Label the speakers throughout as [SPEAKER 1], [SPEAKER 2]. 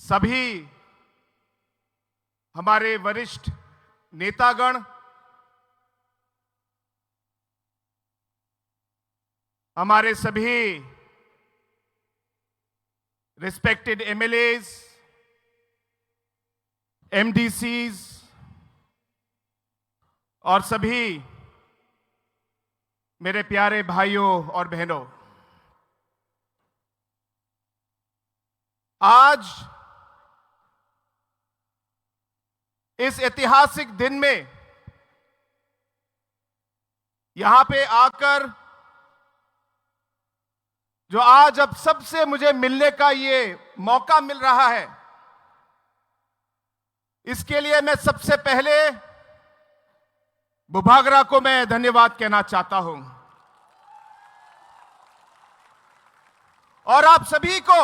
[SPEAKER 1] सभी हमारे वरिष्ठ नेतागण, हमारे सभी रिस्पेक्टेड एमएलएज, एमडीसीज और सभी मेरे प्यारे भाइयों और बहनों, आज इस ऐतिहासिक दिन में यहां पे आकर जो आज अब सबसे मुझे मिलने का ये मौका मिल रहा है, इसके लिए मैं सबसे पहले बुभागरा को मैं धन्यवाद कहना चाहता हूं और आप सभी को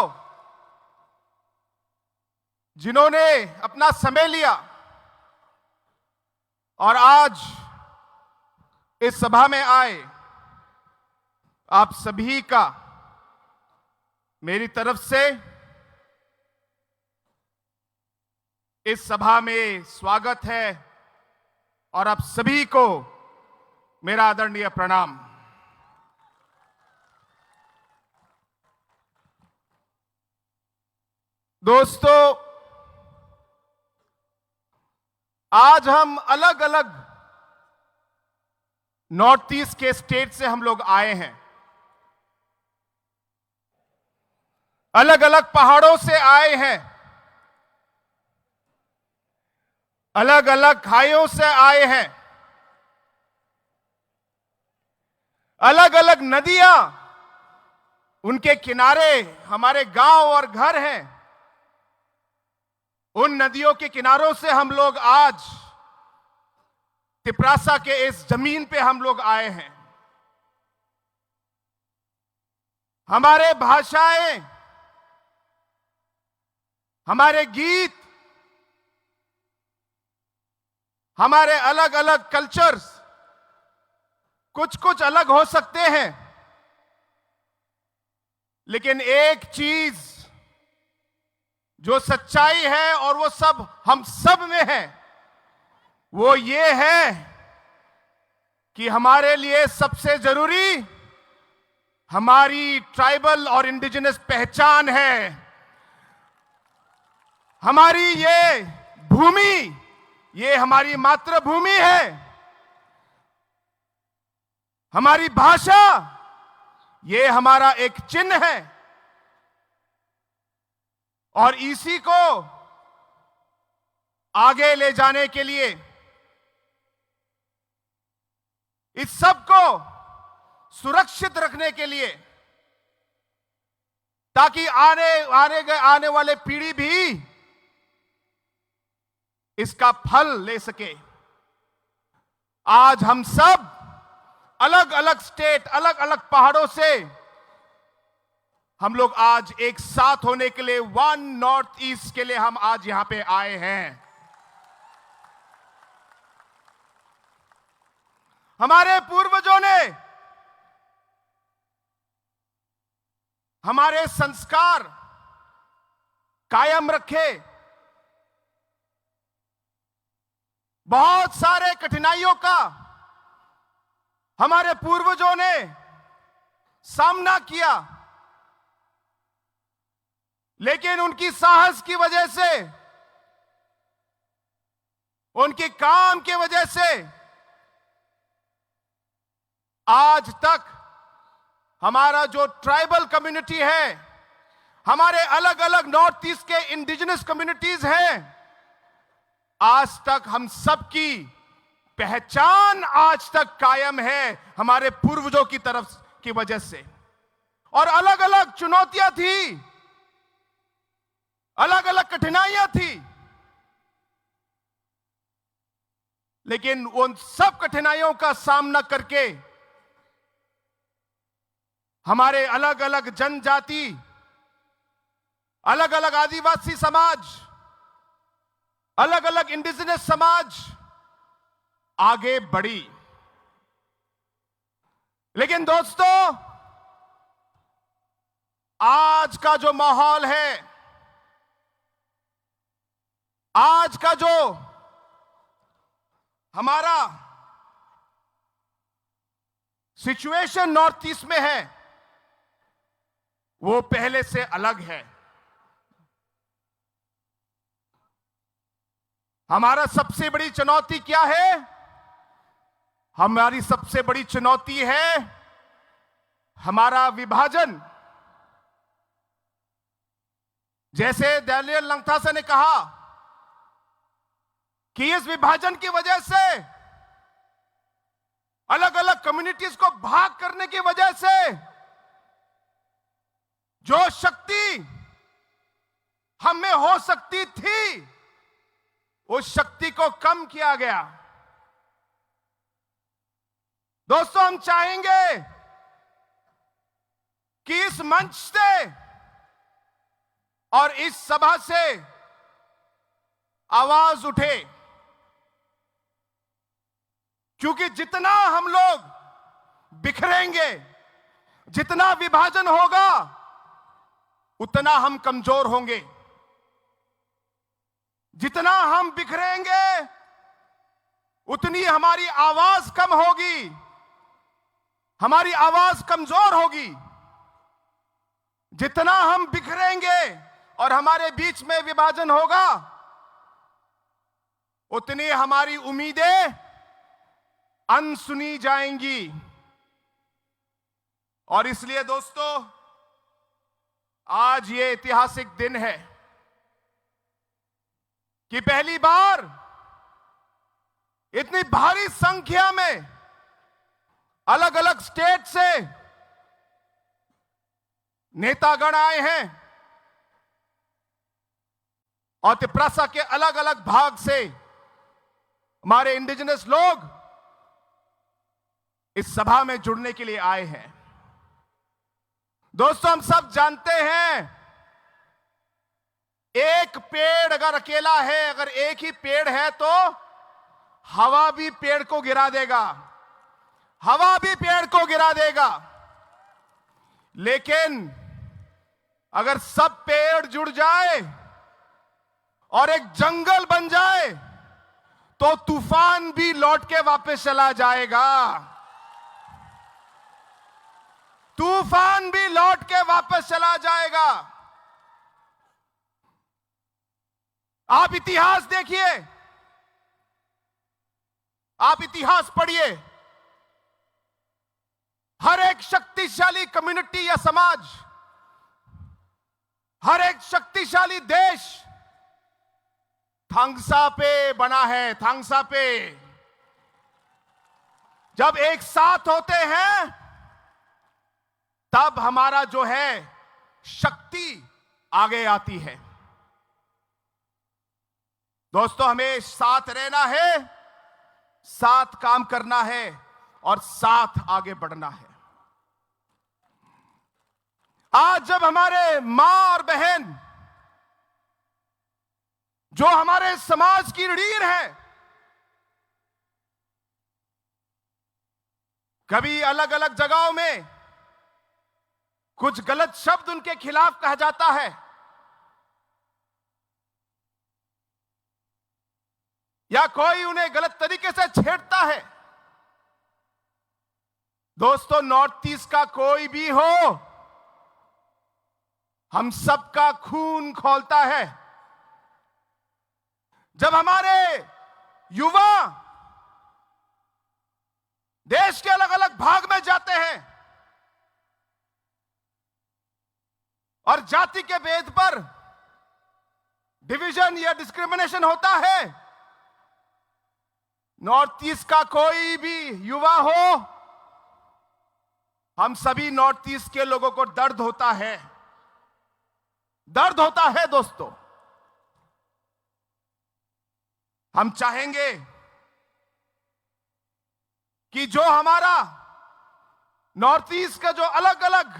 [SPEAKER 1] जिन्होंने अपना समय लिया और आज इस सभा में आए। आप सभी का मेरी तरफ से इस सभा में स्वागत है और आप सभी को मेरा आदरणीय प्रणाम। दोस्तों, आज हम अलग अलग नॉर्थ ईस्ट के स्टेट से हम लोग आए हैं, अलग अलग पहाड़ों से आए हैं, अलग अलग खाइयों से आए हैं, अलग अलग नदियां, उनके किनारे हमारे गांव और घर हैं। उन नदियों के किनारों से हम लोग आज तिपरासा के इस जमीन पे हम लोग आए हैं। हमारे भाषाएं, हमारे गीत, हमारे अलग अलग कल्चर्स कुछ कुछ अलग हो सकते हैं, लेकिन एक चीज जो सच्चाई है और वो सब हम सब में है, वो ये है कि हमारे लिए सबसे जरूरी हमारी ट्राइबल और इंडिजिनस पहचान है। हमारी ये भूमि, ये हमारी मातृभूमि है। हमारी भाषा, ये हमारा एक चिन्ह है और इसी को आगे ले जाने के लिए, इस सब को सुरक्षित रखने के लिए, ताकि आने वाले पीढ़ी भी इसका फल ले सके, आज हम सब अलग अलग स्टेट, अलग अलग पहाड़ों से हम लोग आज एक साथ होने के लिए, वन नॉर्थ ईस्ट के लिए हम आज यहां पे आए हैं। हमारे पूर्वजों ने हमारे संस्कार कायम रखे, बहुत सारे कठिनाइयों का हमारे पूर्वजों ने सामना किया, लेकिन उनकी साहस की वजह से, उनके काम की वजह से आज तक हमारा जो ट्राइबल कम्युनिटी है, हमारे अलग अलग नॉर्थ ईस्ट के इंडिजिनस कम्युनिटीज हैं, आज तक हम सबकी पहचान आज तक कायम है हमारे पूर्वजों की तरफ की वजह से। और अलग अलग चुनौतियां थी, अलग अलग कठिनाइयां थी, लेकिन उन सब कठिनाइयों का सामना करके हमारे अलग अलग जनजाति, अलग अलग आदिवासी समाज, अलग अलग इंडिजिनस समाज आगे बढ़ी। लेकिन दोस्तों, आज का जो माहौल है, आज का जो हमारा सिचुएशन नॉर्थ ईस्ट में है वो पहले से अलग है। हमारा सबसे बड़ी चुनौती क्या है? हमारी सबसे बड़ी चुनौती है हमारा विभाजन। जैसे डैनियल लंगथासा ने कहा कि इस विभाजन की वजह से, अलग अलग कम्युनिटीज को भाग करने की वजह से जो शक्ति हम में हो सकती थी उस शक्ति को कम किया गया। दोस्तों, हम चाहेंगे कि इस मंच से और इस सभा से आवाज उठे, क्योंकि जितना हम लोग बिखरेंगे, जितना विभाजन होगा, उतना हम कमजोर होंगे। जितना हम बिखरेंगे उतनी हमारी आवाज कम होगी, हमारी आवाज कमजोर होगी। जितना हम बिखरेंगे और हमारे बीच में विभाजन होगा, उतनी हमारी उम्मीदें अनसुनी जाएंगी। और इसलिए दोस्तों, आज ये ऐतिहासिक दिन है कि पहली बार इतनी भारी संख्या में अलग अलग स्टेट से नेतागण आए हैं और तिप्रासा के अलग अलग भाग से हमारे इंडिजिनस लोग इस सभा में जुड़ने के लिए आए हैं। दोस्तों, हम सब जानते हैं एक पेड़ अगर अकेला है, अगर एक ही पेड़ है तो हवा भी पेड़ को गिरा देगा, हवा भी पेड़ को गिरा देगा। लेकिन अगर सब पेड़ जुड़ जाए और एक जंगल बन जाए तो तूफान भी लौट के वापस चला जाएगा, तूफान भी लौट के वापस चला जाएगा। आप इतिहास देखिए, आप इतिहास पढ़िए। हर एक शक्तिशाली कम्युनिटी या समाज, हर एक शक्तिशाली देश थांगसा पे बना है। थांगसा पे जब एक साथ होते हैं तब हमारा जो है शक्ति आगे आती है। दोस्तों, हमें साथ रहना है, साथ काम करना है और साथ आगे बढ़ना है। आज जब हमारे मां और बहन जो हमारे समाज की रीढ़ है, कभी अलग अलग जगहों में कुछ गलत शब्द उनके खिलाफ कहा जाता है, या कोई उन्हें गलत तरीके से छेड़ता है। दोस्तों, नॉर्थ ईस्ट का कोई भी हो, हम सबका खून खौलता है। जब हमारे युवा देश के अलग अलग भाग में जाते हैं और जाति के भेद पर डिवीजन या डिस्क्रिमिनेशन होता है, नॉर्थ ईस्ट का कोई भी युवा हो, हम सभी नॉर्थ ईस्ट के लोगों को दर्द होता है, दर्द होता है। दोस्तों, हम चाहेंगे कि जो हमारा नॉर्थ ईस्ट का जो अलग अलग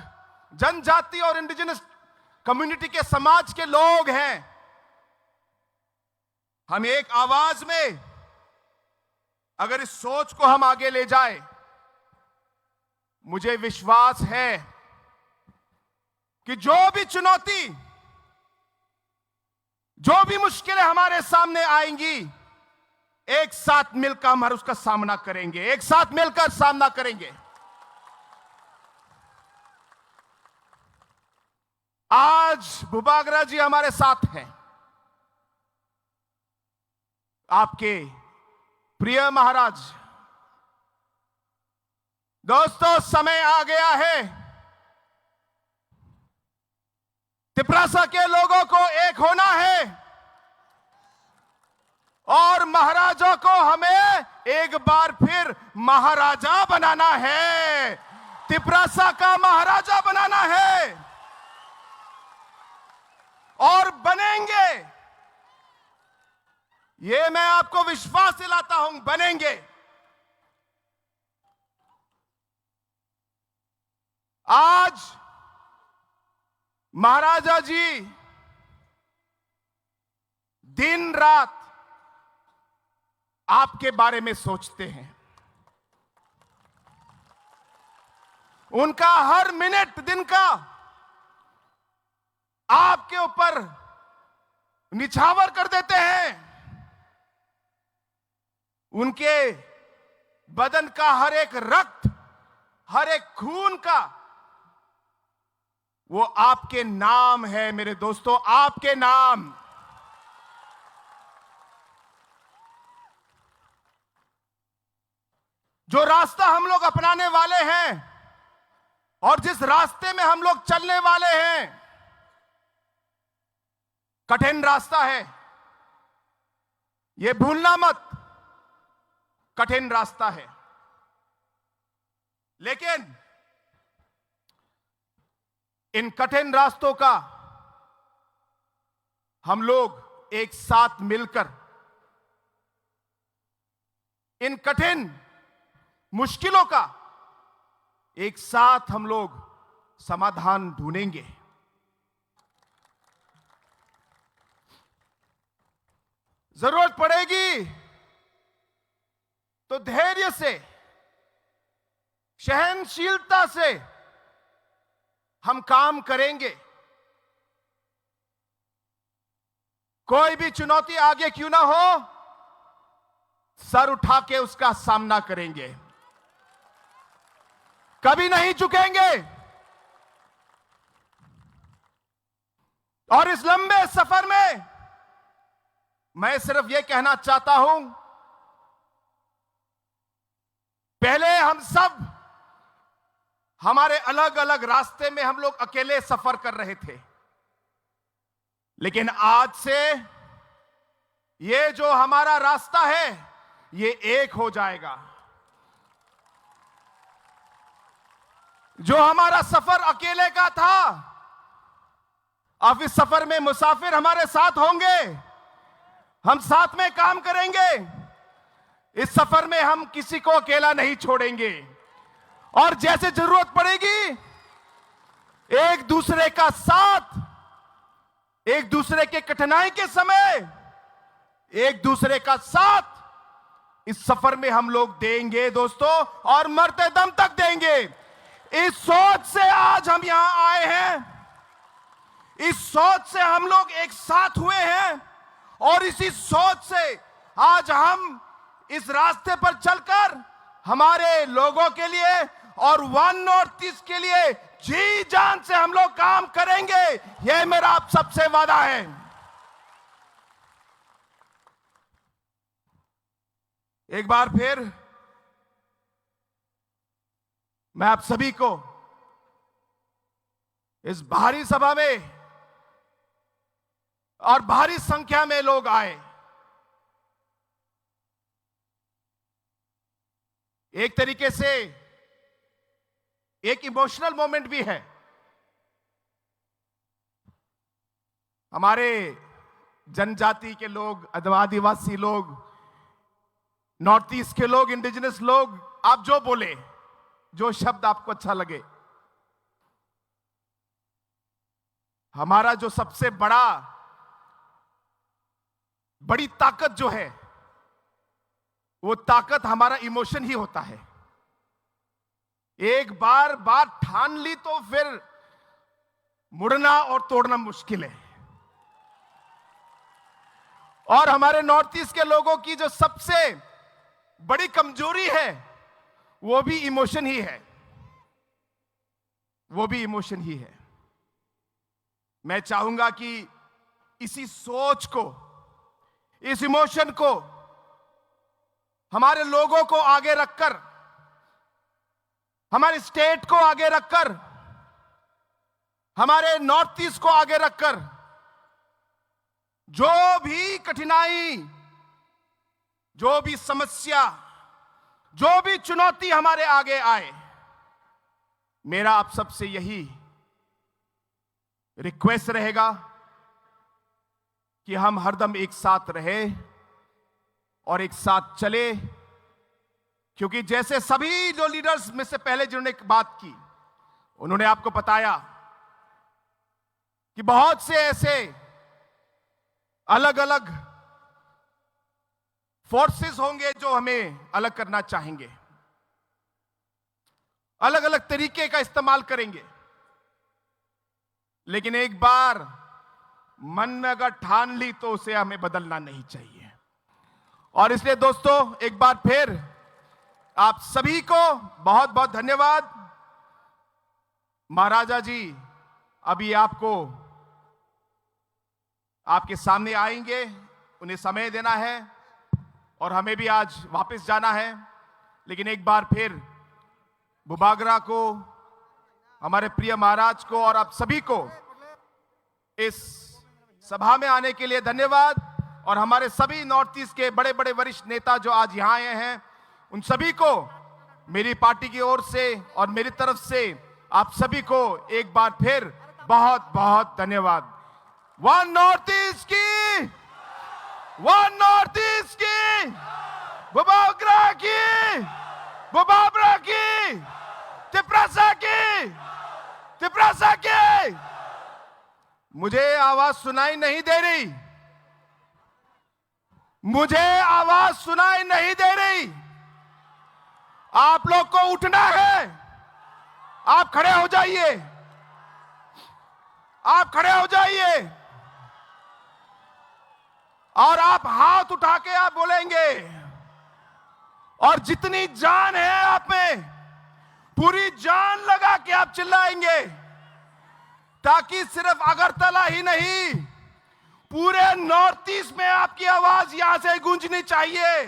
[SPEAKER 1] जनजाति और इंडिजिनस कम्युनिटी के समाज के लोग हैं, हम एक आवाज में अगर इस सोच को हम आगे ले जाए, मुझे विश्वास है कि जो भी चुनौती, जो भी मुश्किलें हमारे सामने आएंगी, एक साथ मिलकर हम उसका सामना करेंगे, एक साथ मिलकर सामना करेंगे। आज भूपाग्रा जी हमारे साथ हैं, आपके प्रिय महाराज। दोस्तों, समय आ गया है तिपरासा के लोगों को एक होना है और महाराजा को हमें एक बार फिर महाराजा बनाना है, तिपरासा का महाराजा बनाना है और बनेंगे। ये मैं आपको विश्वास दिलाता हूं, बनेंगे। आज महाराजा जी दिन रात आपके बारे में सोचते हैं। उनका हर मिनट दिन का आपके ऊपर निछावर कर देते हैं। उनके बदन का हर एक रक्त, हर एक खून का वो आपके नाम है मेरे दोस्तों, आपके नाम। जो रास्ता हम लोग अपनाने वाले हैं और जिस रास्ते में हम लोग चलने वाले हैं, कठिन रास्ता है, यह भूलना मत, कठिन रास्ता है। लेकिन इन कठिन रास्तों का हम लोग एक साथ मिलकर इन कठिन मुश्किलों का एक साथ हम लोग समाधान ढूंढेंगे। जरूरत पड़ेगी तो धैर्य से, सहनशीलता से हम काम करेंगे। कोई भी चुनौती आगे क्यों ना हो, सर उठा के उसका सामना करेंगे, कभी नहीं झुकेंगे। और इस लंबे सफर में मैं सिर्फ यह कहना चाहता हूं, पहले हम सब हमारे अलग अलग रास्ते में हम लोग अकेले सफर कर रहे थे, लेकिन आज से ये जो हमारा रास्ता है ये एक हो जाएगा। जो हमारा सफर अकेले का था, अब इस सफर में मुसाफिर हमारे साथ होंगे, हम साथ में काम करेंगे। इस सफर में हम किसी को अकेला नहीं छोड़ेंगे और जैसे जरूरत पड़ेगी एक दूसरे का साथ, एक दूसरे के कठिनाई के समय एक दूसरे का साथ इस सफर में हम लोग देंगे दोस्तों, और मरते दम तक देंगे। इस सोच से आज हम यहां आए हैं, इस सोच से हम लोग एक साथ हुए हैं और इसी सोच से आज हम इस रास्ते पर चलकर हमारे लोगों के लिए और वन नॉर्थ ईस्ट के लिए जी जान से हम लोग काम करेंगे। यह मेरा आप सबसे वादा है। एक बार फिर मैं आप सभी को इस भारी सभा में और भारी संख्या में लोग आए, एक तरीके से एक इमोशनल मोमेंट भी है। हमारे जनजाति के लोग, आदिवासी लोग, नॉर्थ ईस्ट के लोग, इंडिजिनस लोग, आप जो बोले, जो शब्द आपको अच्छा लगे, हमारा जो सबसे बड़ी ताकत जो है, वो ताकत हमारा इमोशन ही होता है। एक बार बात ठान ली तो फिर मुड़ना और तोड़ना मुश्किल है। और हमारे नॉर्थ ईस्ट के लोगों की जो सबसे बड़ी कमजोरी है वो भी इमोशन ही है, वो भी इमोशन ही है। मैं चाहूंगा कि इसी सोच को, इस इमोशन को हमारे लोगों को आगे रखकर, हमारे स्टेट को आगे रखकर, हमारे नॉर्थ ईस्ट को आगे रखकर जो भी कठिनाई, जो भी समस्या, जो भी चुनौती हमारे आगे आए, मेरा आप सबसे यही रिक्वेस्ट रहेगा कि हम हरदम एक साथ रहे और एक साथ चले। क्योंकि जैसे सभी जो लीडर्स में से पहले जिन्होंने बात की, उन्होंने आपको बताया कि बहुत से ऐसे अलग अलग फोर्सेस होंगे जो हमें अलग करना चाहेंगे, अलग अलग तरीके का इस्तेमाल करेंगे। लेकिन एक बार मन में अगर ठान ली तो उसे हमें बदलना नहीं चाहिए। और इसलिए दोस्तों, एक बार फिर आप सभी को बहुत बहुत धन्यवाद। महाराजा जी अभी आपको आपके सामने आएंगे, उन्हें समय देना है और हमें भी आज वापस जाना है। लेकिन एक बार फिर बुबागरा को, हमारे प्रिय महाराज को और आप सभी को इस सभा में आने के लिए धन्यवाद। और हमारे सभी नॉर्थ ईस्ट के बड़े बड़े वरिष्ठ नेता जो आज यहां आए हैं, उन सभी को मेरी पार्टी की ओर से और मेरी तरफ से आप सभी को एक बार फिर बहुत बहुत धन्यवाद। वन नॉर्थ ईस्ट की, वन नॉर्थ ईस्ट की, बुबागरा की, बुबागरा की, तिपरासा की, तिपरासा की। मुझे आवाज सुनाई नहीं दे रही, मुझे आवाज सुनाई नहीं दे रही। आप लोग को उठना है, आप खड़े हो जाइए, आप खड़े हो जाइए और आप हाथ उठा के आप बोलेंगे। और जितनी जान है आप में, पूरी जान लगा के आप चिल्लाएंगे, ताकि सिर्फ अगरतला ही नहीं, पूरे नॉर्थ ईस्ट में आपकी आवाज यहां से गूंजनी चाहिए।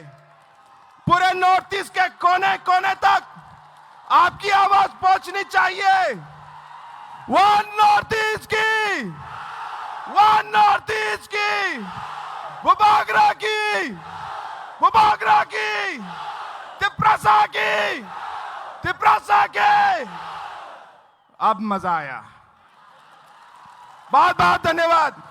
[SPEAKER 1] पूरे नॉर्थ ईस्ट के कोने कोने तक आपकी आवाज पहुंचनी चाहिए। वन नॉर्थ ईस्ट की, वन नॉर्थ ईस्ट की, बुबागरा की, बुबागरा की, तिपरासा की, तिपरासा के। अब मजा आया, बहुत बहुत धन्यवाद।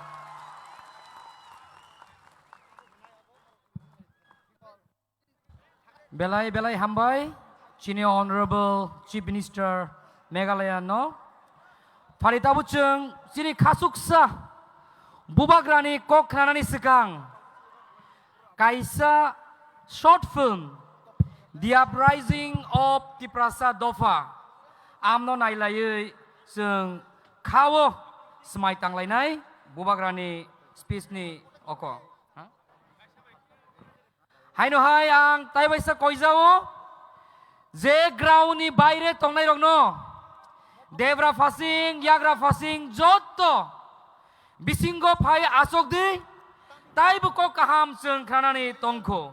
[SPEAKER 2] Belai belai hambai, Senior Honorable Chief Minister Meghalaya no. Parita buceng sini kasuksa bubagrani kok kranani sekang. Kaisa short film The Uprising of Tiprasa Dofa. Amno nailai seng kawo semai tanglainai bubagrani speech ni oko. Haino hai ang taibaisa koizao je ground ni baire tongnai rokno devra fasing yagra fasing jotto bisingo phai asok di taibu ko kaham seng khanani tongko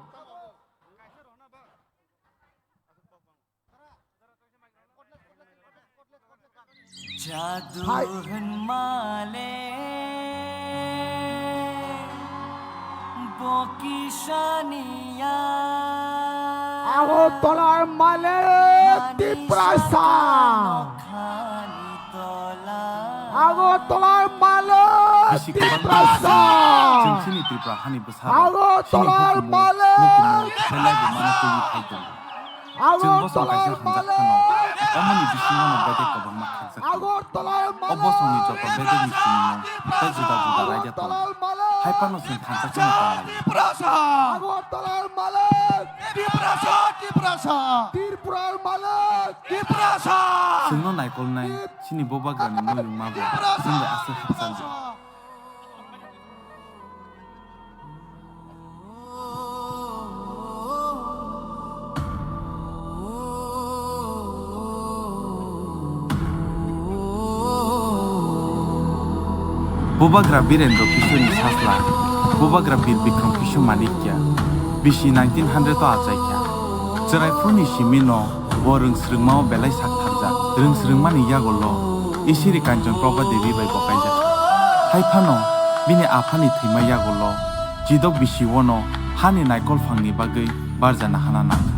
[SPEAKER 2] jadu male Bokishania
[SPEAKER 3] Agotolar male Tiprasa Agotolar male Tiprasa Agotolar male Agotolar male
[SPEAKER 4] 어머니 비신나는 베데가 막막
[SPEAKER 3] Agotolar male
[SPEAKER 4] 어버송이 저거 베데니 신노 베즈다 주다 라이데토 할파노슨 단짝지나
[SPEAKER 3] Tiprasa Agotolar male Tiprasa Tiprasa Tipurar male Tiprasa
[SPEAKER 4] 승노 나이콜나이 신이 보바가니 노용 마고 승대 아스 학산지 Bubagra Birendra Kishore ni sasla Bubagra Bir Bikram Kishore Manikya Bishi 1900 to achaikya Jerai Funi Shimino Warung Srungmao Belai Sak Tharja Rung Srungmani Yagolo Isiri Kanchon Proba Devi Bai Bokaijak Haipano Bini Aphani Thima Yagolo Jidok Bishi Wono Hani Naikol Phangni Bagai Barjana Hana Naka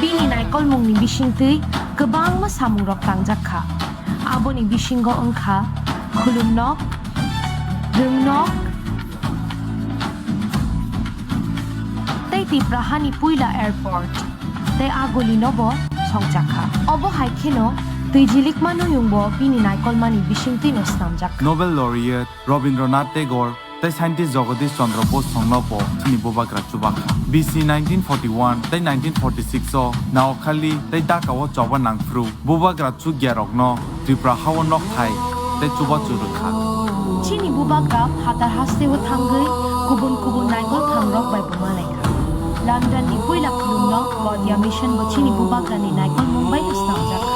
[SPEAKER 5] Bini Naikol Mungni Bishingtui Gebang Masamung Rok Tangjaka Aboni Bishingo Engka Khulumnok Rungnok Tei Prahani Puila Airport Tei Agoli Nobo Songjaka Obo Haikeno Tui Jilik Manu Yungbo Bini Naikol Mani Bishingtui Nostamjaka
[SPEAKER 4] Nobel laureate Rabindranath Tagore Tei scientist Jagadish Chandra Bose Songnobo Chini Bubagra Chubaka BC 1941 Tei 1946 o Naokhali Tei Dakawo Choba Nangfru Bubagra Chugya Rokno Tripura Hawan Nok Thai Tei Chuba Churukha
[SPEAKER 5] Chini Bubagra Hatar Hastewo Thangai Kubun Kubun Naikol Thangrok Bai Bumaleka London ni Puila Khulumnok Claudia Mission Bo Chini Bubagra ni Naikol Mumbai Nostamjaka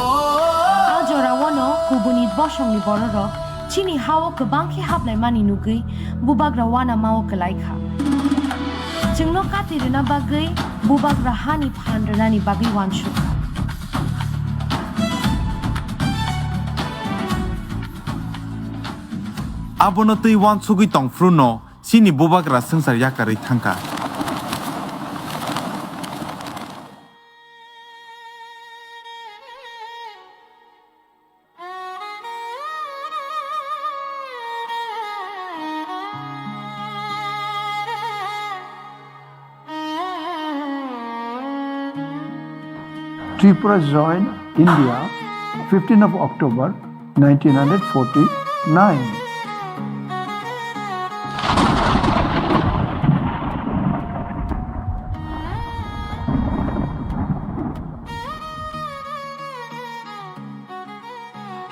[SPEAKER 5] Ajorawono Kubunit Boshong ni Bororo Chini Hawo Kebangki Hablai Mani Nugui Bubagra Wana Mao Kalaika Jengno Katirina Bagai Bubagra Hani Pandranani Bagai Wanshuka
[SPEAKER 4] Abono Tei Wan Sugui Tongfru no Chini Bubagra Sengsar Yakari Thangka
[SPEAKER 3] Tripura joined India 15 of October 1949.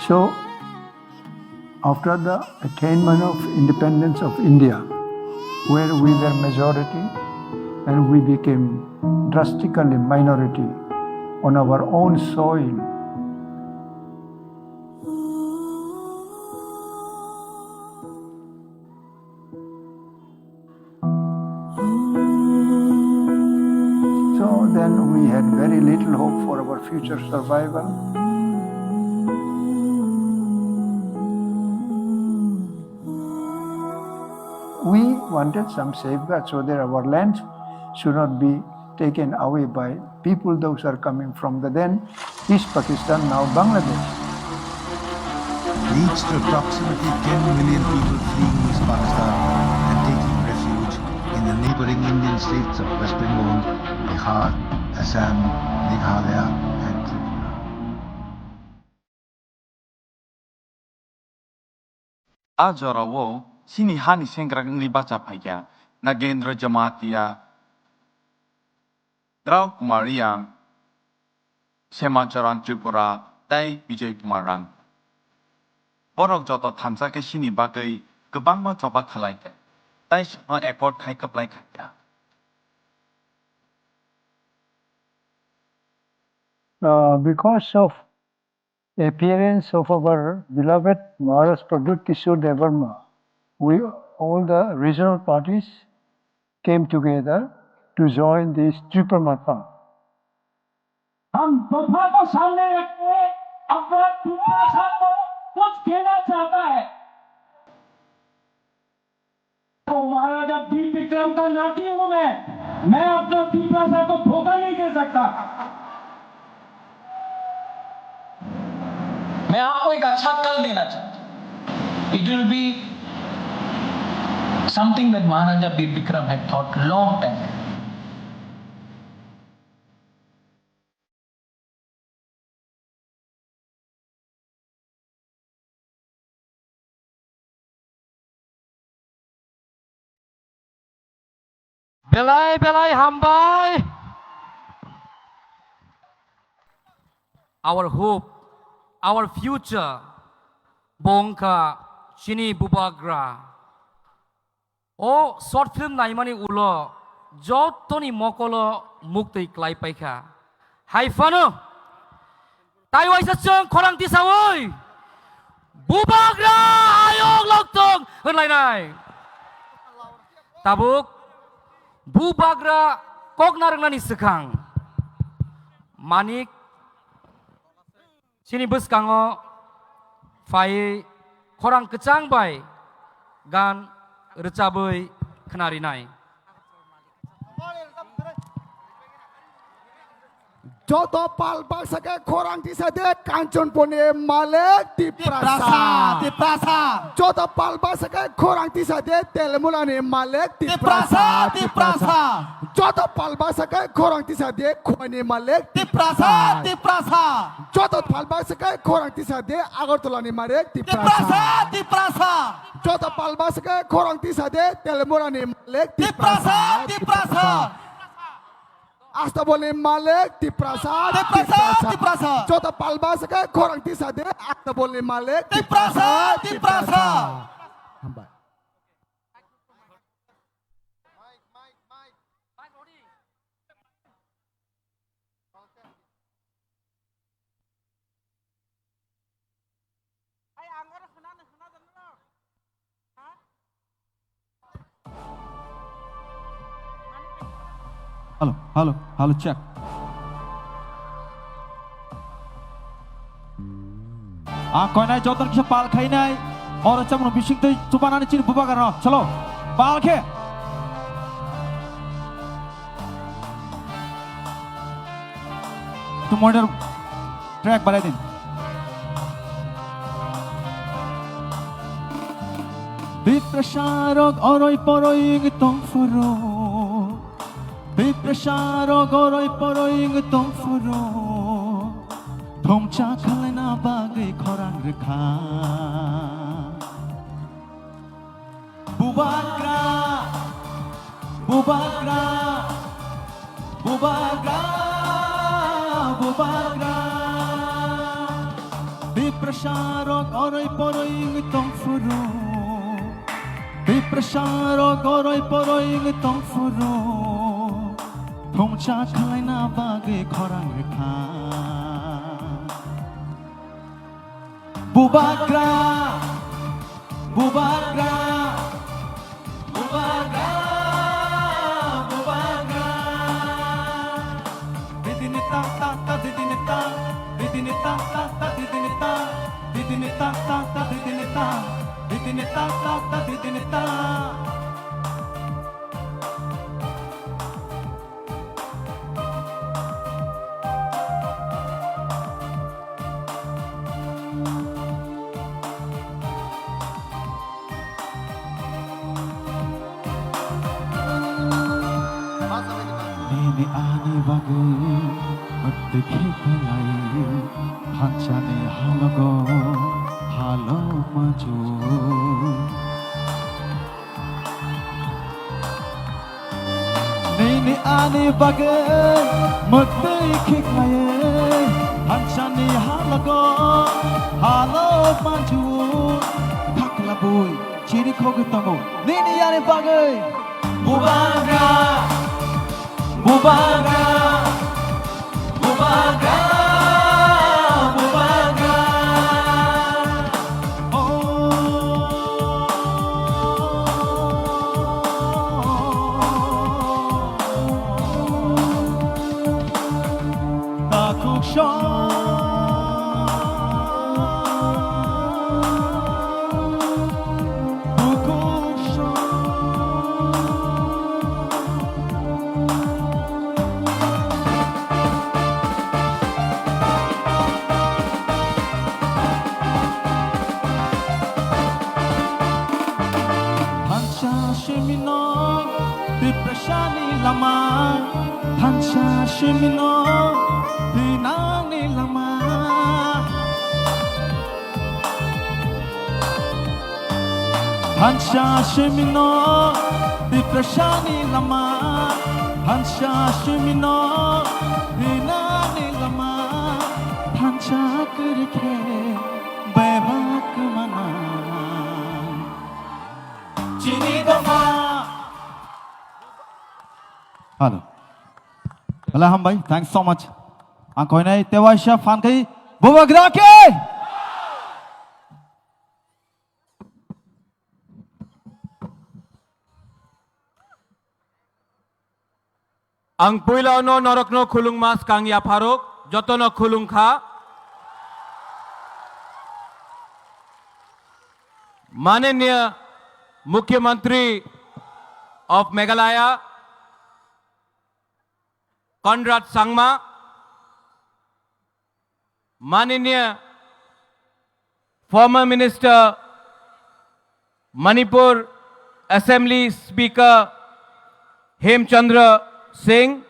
[SPEAKER 3] So, after the attainment of independence of India, where we were majority and we became drastically minority on our own soil, so then we had very little hope for our future survival. We wanted some safeguards so that our land should not be taken away by people those are coming from the then East Pakistan, now Bangladesh.
[SPEAKER 6] Leads to approximately 10 million people fleeing East Pakistan and taking refuge in the neighboring Indian states of West Bengal, Bihar, Assam, Meghalaya and Tripura.
[SPEAKER 4] Ajorawo Sini Hani Sengrak Nibacha Paya Nagendra Jamatia Drau Kumariang Semacharan Tripura Dai Vijay Kumarang Borok Joto Tamsake Sini Bagai Gebangma Choba Kalaite Dai Shima Airport Kai Kaplai Kaya
[SPEAKER 3] Because of the appearance of our beloved Maharaj Prabhu Kishore Dev Verma, all the regional parties came together to join this Tripura Matha.
[SPEAKER 7] हम प्रथा को सामने रखते अपना त्रिपुरा साथ को कुछ कहना चाहता है तो महाराजा वीर विक्रम का नाती हूं मैं अपना त्रिपुरा साथ को धोखा नहीं दे सकता मैं आपको एक अच्छा कल देना चाहता हूं It will be something that Maharaja Veer Bikram had thought long time ago.
[SPEAKER 2] Belai belai hambai. Our hope, our future. Bongka Chini Bubagra. Oh, short film naimani ulo. Jotoni mokolo mukti klai paika. Hai fano. Tai wai sa chong korang tisawoi. Bubagra ayong logtong hunlainai. Tabuk Bubagra koknarengani sekhang. Manik sini beskango fai korang kecang bai gan recabai kenarinai.
[SPEAKER 8] Joto palbak sake korang tisade kancon pone malek di prasa. Joto palbak sake korang tisade telemulane malek di prasa. Joto palbak sake korang tisade kuane malek di prasa. Joto palbak sake korang tisade agartolani malek di prasa. Joto palbak sake korang tisade telemulane malek di prasa. Asta boleh malek di prasa. Jota palba seke korang tisade. Asta boleh malek di prasa. Hambat.
[SPEAKER 9] Halo, check. Koi nai jotan kisah pal khai nai, orang cakap bising tu cuba nani ciri buba karena, chalo, pal ke. Tu monitor track balai din. Biprasarok oroi poroi ngitong furo. Biprasarok oroi poroi ngitong furo. Thomcha khalai na bagai khorang rekha. Bubagra, bubagra, bubagra, bubagra. Biprasarok oroi poroi ngitong furo. Biprasarok oroi poroi ngitong furo. Thomcha khalai na bagai khorang rekha. Bubagra, bubagra, bubagra, bubagra. Didinita ta ta didinita, didinita ta ta didinita, didinita ta ta didinita, didinita ta ta didinita. Ini ani bagai mati kalai hancane halogo halo maju. Ini ani bagai mati kalai hancane halogo halo maju. Kakla boy ciri kogu tamu. Ini ani bagai bubagra. Bubagra, bubagra, bubagra. Takuk shon, takuk shon. Biprashani lama, Hansha Shimino, Dinani lama. Hansha Shimino, Biprashani lama, Hansha Shimino, Dinani lama. Hansha Kurke, Bebak mana, Chini Doma. Halo. Alhamdulillah, thanks so much. Angkoi nai tewaisha fan kai bubagra ke.
[SPEAKER 10] Ang puilaw no norok no khulung mas kang ya pharok joto no khulung kha माननीय मुख्यमंत्री of Meghalaya Conrad Sangma, माननीय former minister Manipur assembly speaker Hemchandra Singh,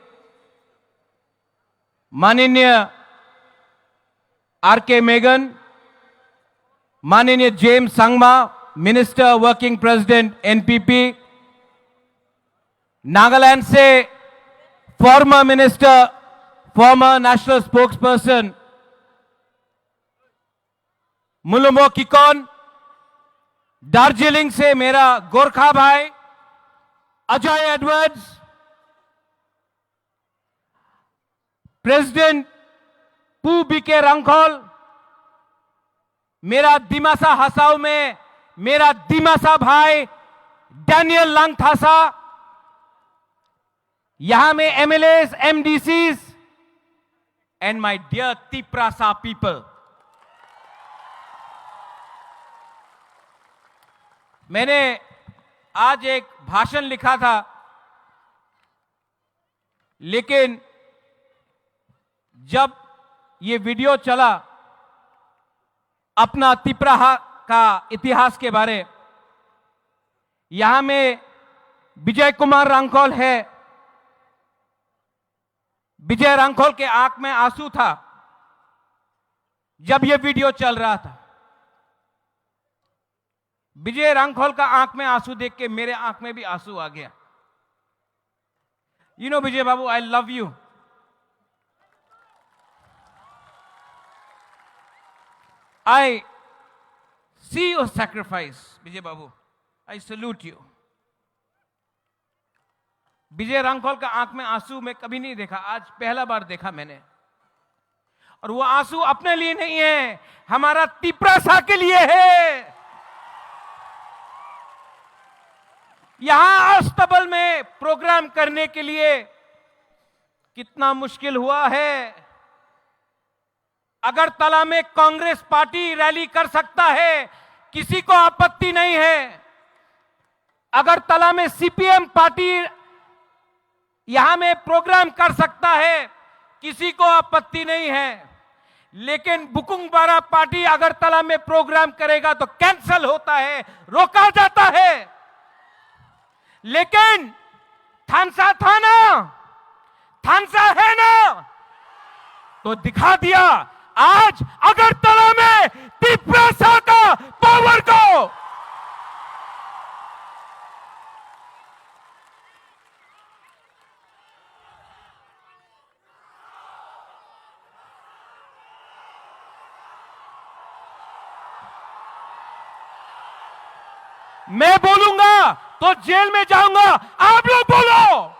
[SPEAKER 10] माननीय R K. मेगन, माननीय James Sangma, minister working president NPP, Nagaland से former minister former national spokesperson Mhonlumo Kikon, Darjeeling से मेरा गोरखा भाई Ajay Edwards, president Pu B K Rangkhol, मेरा दिमासा हसाऊ में मेरा दिमासा भाई डैनियल लांगथासा, यहां में MLAs, MDCs and my dear Tiprasa people. मैंने आज एक भाषण लिखा था, लेकिन जब ये वीडियो चला अपना तिप्राहा का इतिहास के बारे, यहां में विजय कुमार रांगखोल है, विजय रांगखोल के आंख में आंसू था जब यह वीडियो चल रहा था। विजय रांगखोल का आंख में आंसू देख के मेरे आंख में भी आंसू आ गया। You know Vijay Babu, I love you. I see your sacrifice, Vijay Babu. I salute you। विजय रांगखोल का आंख में आंसू मैं कभी नहीं देखा, आज पहला बार देखा मैंने। और वो आंसू अपने लिए नहीं है, हमारा तिप्रासा के लिए है। यहां अस्तबल में प्रोग्राम करने के लिए कितना मुश्किल हुआ है। अगरतला में कांग्रेस पार्टी रैली कर सकता है, किसी को आपत्ति नहीं है। अगरतला में सीपीएम पार्टी यहां में प्रोग्राम कर सकता है, किसी को आपत्ति नहीं है। लेकिन बुकुंगबारा पार्टी अगरतला में प्रोग्राम करेगा तो कैंसिल होता है, रोका जाता है। लेकिन थानसा था ना, थानसा है ना, तो दिखा दिया आज अगरतला में तिप्रासा का पावर को। मैं बोलूंगा तो जेल में जाऊंगा, आप लोग बोलो।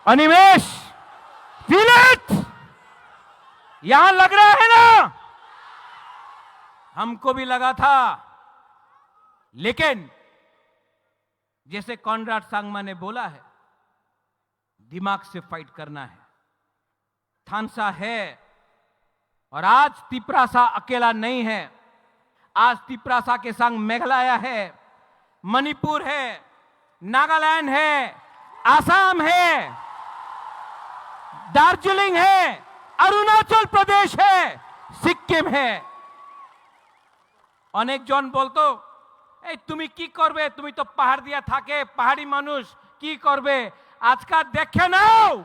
[SPEAKER 10] अनिमेश, फील इट, यहां लग रहा है ना, हमको भी लगा था। लेकिन जैसे कॉनराड सांगमा ने बोला है, दिमाग से फाइट करना है। थानसा है और आज तिप्रासा अकेला नहीं है। आज तिप्रासा के संग मेघालय है, मणिपुर है, नागालैंड है, आसाम है, दार्जिलिंग है, अरुणाचल प्रदेश है, सिक्किम है। अनेक जन बोलतो ए तुमी की करबे, तुमी तो पहाड़ दिया थाके, पहाड़ी मानुष की करबे। आज का देखे नाओ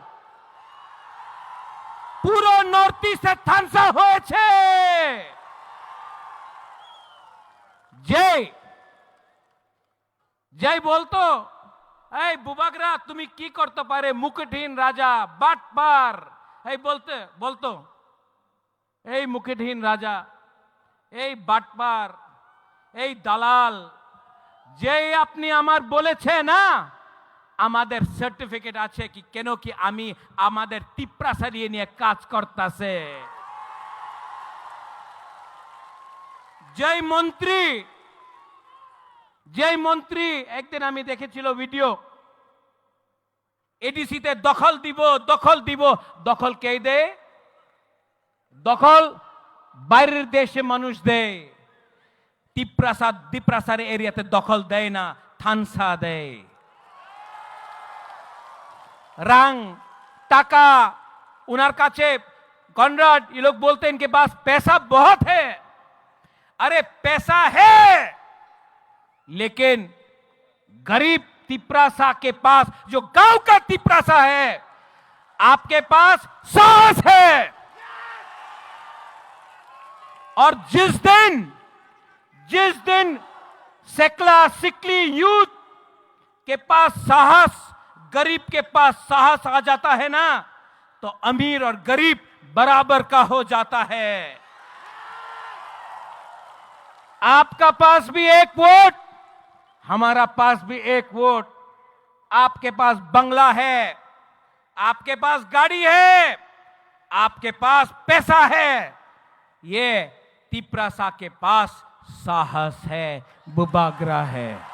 [SPEAKER 10] पुरो नॉर्थ ईस्टे थानसा হয়েছে। जय जय बोलतो এই বুবাগরা তুমি কি করতে পারে মুকুটহীন রাজা বাটপার এই বলতো এই মুকুটহীন রাজা এই বাটপার এই দালাল যেই আপনি আমার বলেছে না আমাদের সার্টিফিকেট আছে কি কেন কি আমি আমাদের তিপ্রাসারিয়ে নিয়ে কাজ করতেছে যেই মন্ত্রী একদিন আমি দেখেছিল ভিডিও এডিসিতে দখল দিব দখল কে দেয় দখল বাইরের দেশে মানুষ দেয় দ্বীপ্রাসাদ এরিয়াতে দখল দেয় না থানসা দেয় रंग टाका उनर काचे कॉनराड ये लोग बोलते हैं इनके पास पैसा बहुत है अरे पैसा है लेकिन गरीब तिप्रासा के पास जो गांव का तिप्रासा है आपके पास साहस है और जिस दिन सेकला सिकली यूथ के पास साहस गरीब के पास साहस आ जाता है ना तो अमीर और गरीब बराबर का हो जाता है आपका पास भी एक वोट हमारा पास भी एक वोट आपके पास बंगला है आपके पास गाड़ी है आपके पास पैसा है ये तिप्रासा के पास साहस है बुबागरा है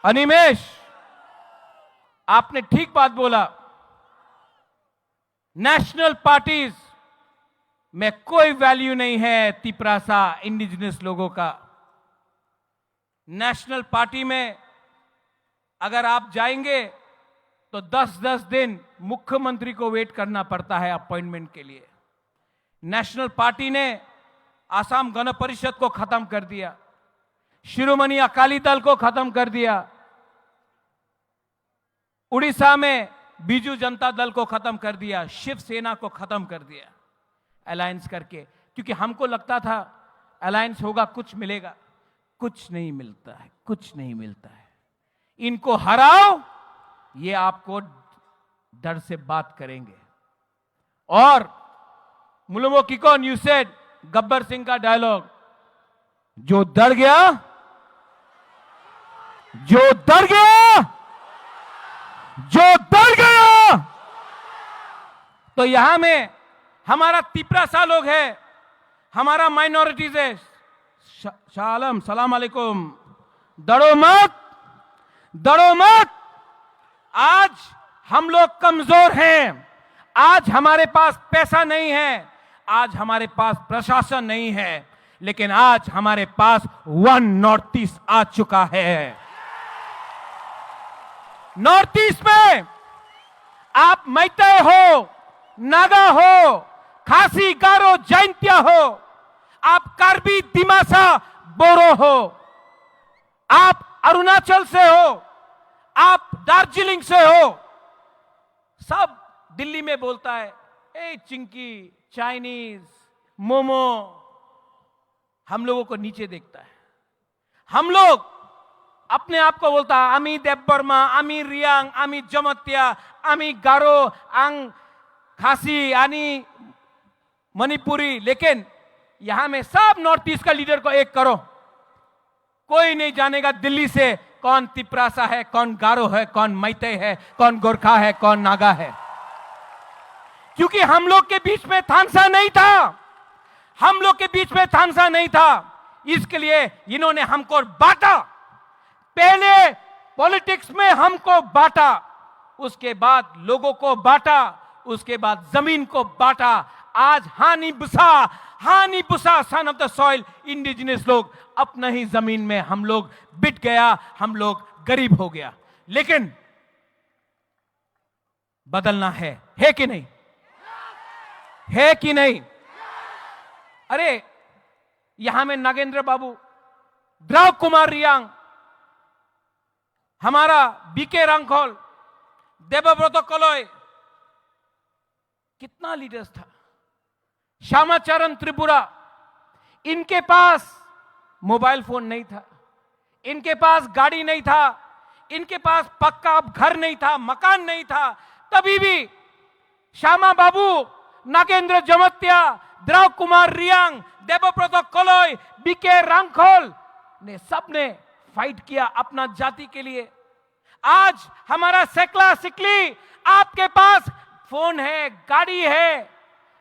[SPEAKER 10] अनिमेश आपने ठीक बात बोला नेशनल पार्टीज में कोई वैल्यू नहीं है तिप्रासा इंडिजिनस लोगों का नेशनल पार्टी में अगर आप जाएंगे तो 10-10 दिन मुख्यमंत्री को वेट करना पड़ता है अपॉइंटमेंट के लिए नेशनल पार्टी ने आसाम गण परिषद को खत्म कर दिया शिरोमणि अकाली दल को खत्म कर दिया उड़ीसा में बीजू जनता दल को खत्म कर दिया शिवसेना को खत्म कर दिया अलायंस करके क्योंकि हमको लगता था अलायंस होगा कुछ मिलेगा कुछ नहीं मिलता है इनको हराओ ये आपको डर से बात करेंगे और मुलुमो किकोन यू सेड गब्बर सिंह का डायलॉग जो डर गया तो यहां में हमारा तिप्रासा लोग है हमारा माइनॉरिटीज है शालम सलाम अलैकुम डरो मत आज हम लोग कमजोर हैं आज हमारे पास पैसा नहीं है आज हमारे पास प्रशासन नहीं है लेकिन आज हमारे पास वन नॉर्थ ईस्ट आ चुका है नॉर्थ ईस्ट में आप मैतेई हो नागा हो खासी गारो जैंतिया हो आप कार्बी दिमासा बोरो हो आप अरुणाचल से हो आप दार्जिलिंग से हो सब दिल्ली में बोलता है ए चिंकी चाइनीज मोमो हम लोगों को नीचे देखता है हम लोग अपने आप को बोलता है आमी देवबर्मा आमी रियांग आमी जमत्या आमी गारो आंग खासी आनी मणिपुरी लेकिन यहां में सब नॉर्थ ईस्ट का लीडर को एक करो कोई नहीं जानेगा दिल्ली से कौन तिप्रासा है कौन गारो है कौन मैतेई है कौन गोरखा है कौन नागा है क्योंकि हम लोग के बीच में थानसा नहीं था इसके लिए इन्होंने हमको बांटा पहले पॉलिटिक्स में हमको बांटा उसके बाद लोगों को बांटा उसके बाद जमीन को बांटा आज हानि बुसा son of the soil indigenous लोग अपना ही जमीन में हम लोग बिट गया हम लोग गरीब हो गया लेकिन बदलना है कि नहीं अरे यहां में नागेंद्र बाबू द्रव कुमार रियांग हमारा बीके रंगखोल, देवव्रत कलोय, कितना लीडर्स था, श्यामाचरण त्रिपुरा, इनके पास मोबाइल फोन नहीं था, इनके पास गाड़ी नहीं था, इनके पास पक्का घर नहीं था, मकान नहीं था, तभी भी श्यामा बाबू, नागेंद्र जमत्या, द्रव कुमार रियांग, देवव्रत कलोय, बीके रंगखोल ने सबने फाइट किया अपना जाति के लिए। आज हमारा सेकला सिकली, आपके पास फोन है, गाड़ी है,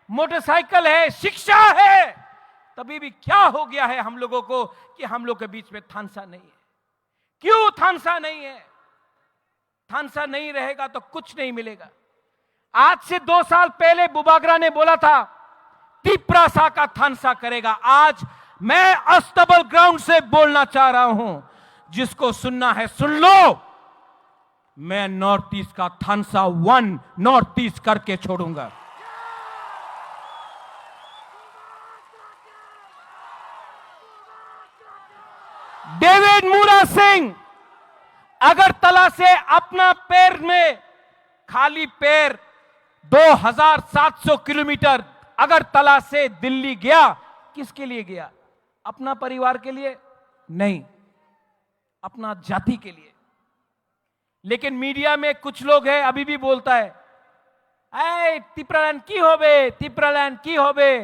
[SPEAKER 10] मोटरसाइकिल है, शिक्षा है, तभी भी क्या हो गया है हम लोगों को कि हम लोग के बीच में थानसा नहीं है। क्यों थानसा नहीं है? थानसा नहीं रहेगा तो कुछ नहीं मिलेगा। आज से 2 साल पहले बुबागरा ने बोला था तिप्रासा का थानसा करेगा। आज मैं अस्तबल ग्राउंड से बोलना चाह रहा हूं, जिसको सुनना है सुन लो, मैं नॉर्थ ईस्ट का थानसा 1 नॉर्थ ईस्ट करके छोड़ूंगा। डेविड मूरा सिंह अगरतला से अपना पैर में खाली पैर 2700 किलोमीटर अगरतला से दिल्ली गया। किसके लिए गया? अपना परिवार के लिए नहीं, अपना जाति के लिए। लेकिन मीडिया में कुछ लोग हैं अभी भी बोलता है, ऐ तिप्रालैंड की होबे, तिप्रालैंड की होबे।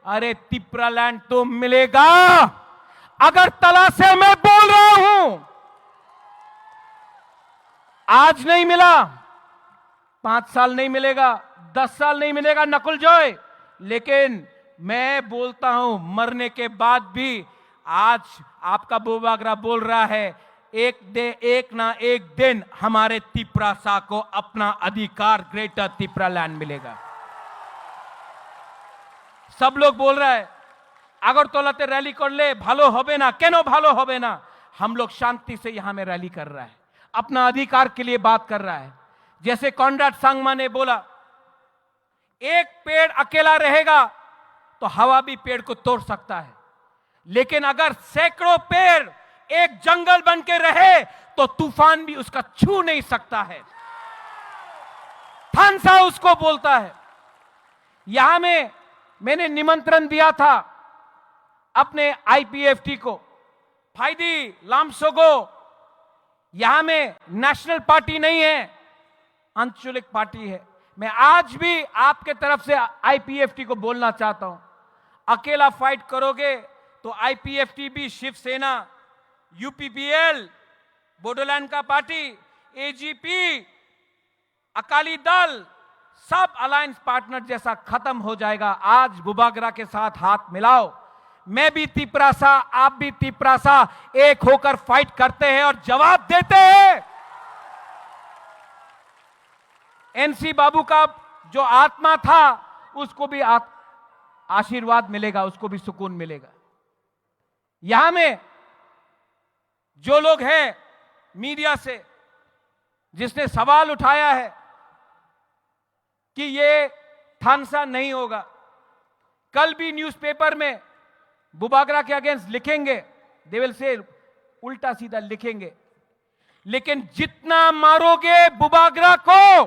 [SPEAKER 10] अरे तिप्रालैंड तो मिलेगा, अगरतला से मैं बोल रहा हूं। आज नहीं मिला, 5 साल नहीं मिलेगा, 10 साल नहीं मिलेगा नकुल जॉय, लेकिन मैं बोलता हूं मरने के बाद भी। आज आपका बुबागरा बोल रहा है एक ना एक दिन हमारे तिप्रासा को अपना अधिकार ग्रेटर तिप्रालैंड मिलेगा। सब लोग बोल रहा है আগরতলাতে रैली कर ले, भालो होबे ना, केनो भालो होबे ना। हम लोग शांति से यहां में रैली कर रहा है, अपना अधिकार के लिए बात कर रहा है। जैसे कॉनराड सांगमा ने बोला, एक पेड़ अकेला रहेगा तो हवा भी पेड़ को तोड़ सकता है, लेकिन अगर सैकड़ों पेड़ एक जंगल बन के रहे तो तूफान भी उसका छू नहीं सकता है। थानसा उसको बोलता है। यहां में मैंने निमंत्रण दिया था अपने आईपीएफटी को, फाइदी लामसोगो। यहां में नेशनल पार्टी नहीं है, आंचलिक पार्टी है। मैं आज भी आपके तरफ से आईपीएफटी को बोलना चाहता हूं, अकेला फाइट करोगे तो आईपीएफटी भी, शिवसेना, यूपीपीएल, बोडोलैंड का पार्टी, एजीपी, अकाली दल, सब अलायंस पार्टनर जैसा खत्म हो जाएगा। आज बुबागरा के साथ हाथ मिलाओ। मैं भी तिप्रासा, आप भी तिप्रासा, एक होकर फाइट करते हैं और जवाब देते हैं। एनसी बाबू का जो आत्मा था उसको भी आशीर्वाद मिलेगा, उसको भी सुकून मिलेगा। यहां में जो लोग हैं मीडिया से, जिसने सवाल उठाया है कि ये थानसा नहीं होगा, कल भी न्यूज़पेपर में बुबागरा के अगेंस्ट लिखेंगे, देवल से उल्टा सीधा लिखेंगे, लेकिन जितना मारोगे बुबागरा को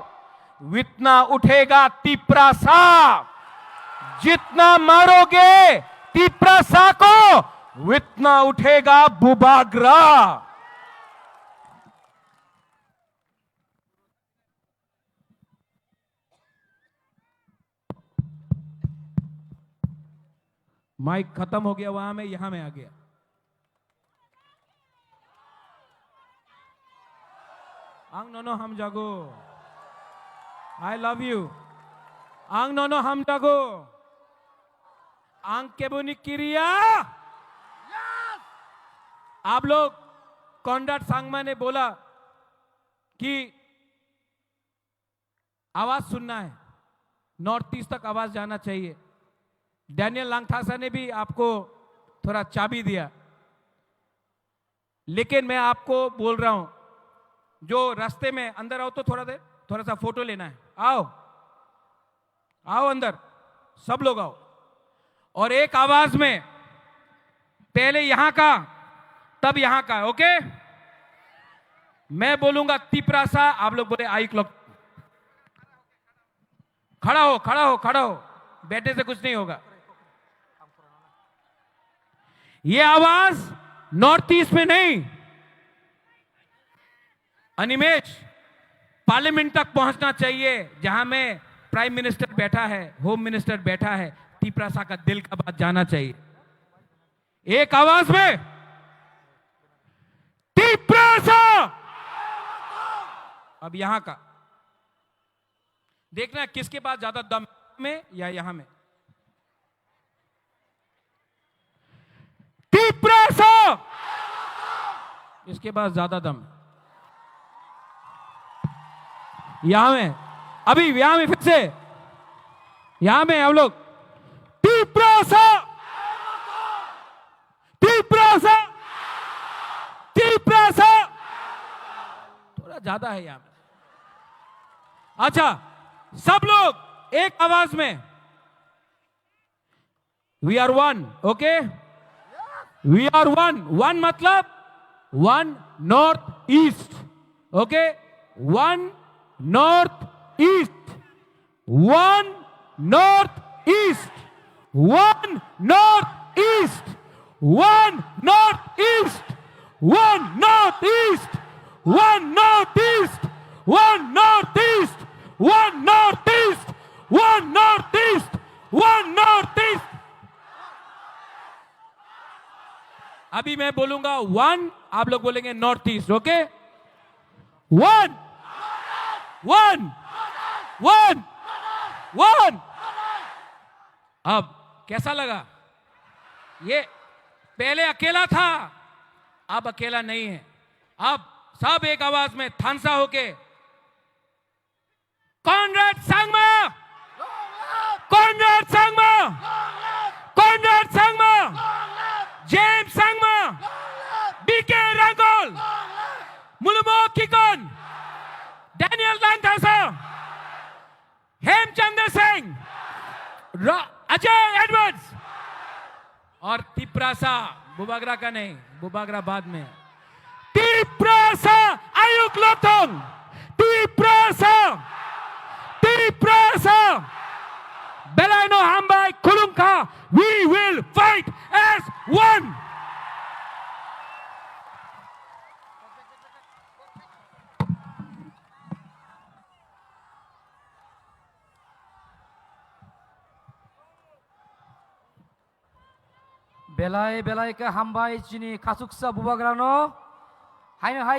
[SPEAKER 10] उतना उठेगा तिप्रासा। जितना मारोगे तिप्रासा को उतना उठेगा बुबागरा। माइक खत्म हो गया वहां में, यहां में आ गया। आंग नोनो हम जागो, आई लव यू। आंग नोनो हम जागो, आंग केबुनी किरिया। आप लोग, कॉनराड सांगमा ने बोला कि आवाज सुनना है, नॉर्थ ईस्ट तक आवाज जाना चाहिए। डैनियल लांगथासा ने भी आपको थोड़ा चाबी दिया, लेकिन मैं आपको बोल रहा हूं, जो रास्ते में अंदर आओ तो थोड़ा सा फोटो लेना है। आओ आओ अंदर, सब लोग आओ, और एक आवाज में, पहले यहां का तब यहां का, ओके? मैं बोलूंगा तिपरासा, आप लोग बोले आई क्लॉक। खड़ा हो, खड़ा हो, खड़ा हो, बैठे से कुछ नहीं होगा। ये आवाज नॉर्थ ईस्ट में नहीं, अनिमेश, पार्लियामेंट तक पहुंचना चाहिए, जहां में प्राइम मिनिस्टर बैठा है, होम मिनिस्टर बैठा है। तिपरासा का दिल का बात जाना चाहिए एक आवाज में, तिपरासा। अब यहां का देखना किसके पास ज्यादा दम में या यहां में। तिपरासा, इसके पास ज्यादा दम, यहां में, अभी यहां में, फिर से यहां में हम लोग। तिपरासा, तिपरासा, तिपरासा, थोड़ा ज्यादा है यहां में। अच्छा, सब लोग एक आवाज में, we are one, okay, we are one. One मतलब one North East, okay, one North East, one North East, one North East, one North East, one North East, one North East, one North East, one North East, one North East, one North East. अभी मैं बोलूंगा one, आप लोग बोलेंगे North East, okay, one, one, one, one. अब कैसा लगा? ये पहले अकेला था, अब अकेला नहीं है। अब सब एक आवाज में थानसा होके, Conrad Sangma, Conrad Sangma, Conrad Sangma, James Sangma, B K Rangkhol, Mhonlumo Kikon, Daniel Langthasa, Hemchandra Singh, Ajay Edwards और तिपरासा। बुबागरा का नहीं, बुबागरा बाद में। तिपरासा आयुक लोथोंग, Tiprasa, Tiprasa, बेलायनो हमबाई खुलुमखा, we will fight as one।
[SPEAKER 2] बेलाय बेलाय के हामबाय चिनी खासुकसा बुबाग्रानो हाय हाय